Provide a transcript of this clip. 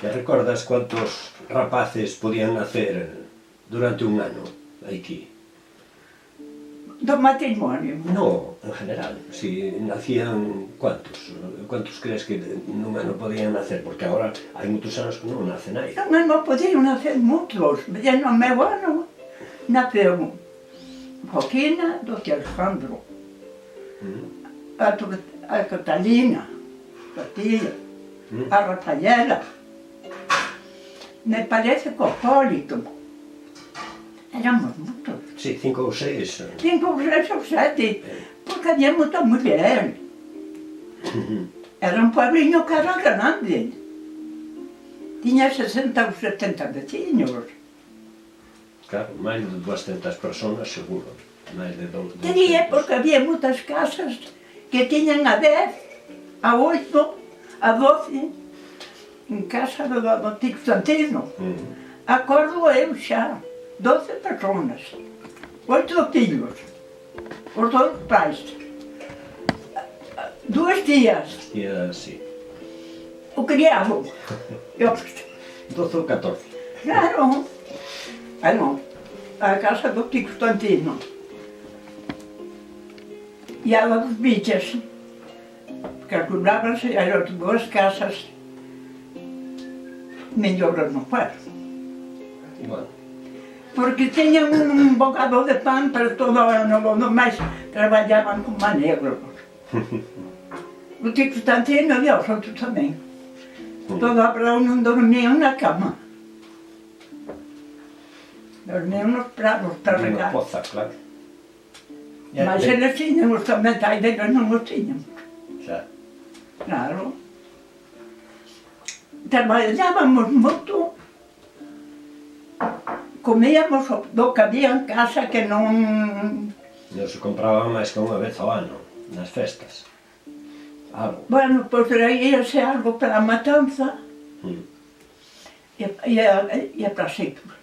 E recordas cuántos rapaces podían nacer durante un ano aquí? Do matrimonio. No, en general, si nacían cuántos? Cuántos crees que nun ano podían nacer? Porque agora hai moitos anos que non nace nai. Non podían nacer moitos, e no meu ano naceu Joaquina do Alejandro, a Catalina, a tía, a Rafaela, me parece que o Hipólito. Éramos moitos. Si, 5 ou 6. 5 ou 6 ou 7, porque había moita mulher. Era un pueblinho que era grande. Tiña 60 ou 70 veciños. Claro, máis de 200 personas, seguro. Máis de 200. Tería, porque había moitas casas que tiñan a 10, a 8, a 12, en casa do tío Santino. Acordo eu xa, 12 personas, 8 filhos, os 2 pais, 2 tías, E así. o criado. 12 ou 14. Claro, a casa do tío Santino. E a dos bichas, calculábanse as 2 casas mellores no pueblo. Bueno. Porque tiñan un bocado de pan, pero todo o ano máis traballaban como negros. O tío Constantino e os outros tamén. Todo a brao non dormían na cama. Dormían nos prados para regar. Unha poza, claro. Mas eles tiñan, os tormentais deles non os tiñan. Xa. Claro. Traballábamos moito. Comíamos do que había en casa que non... Non se compraba máis que unha vez ao ano, nas festas. Algo. Bueno, pois traíase algo para a matanza e para Sitio.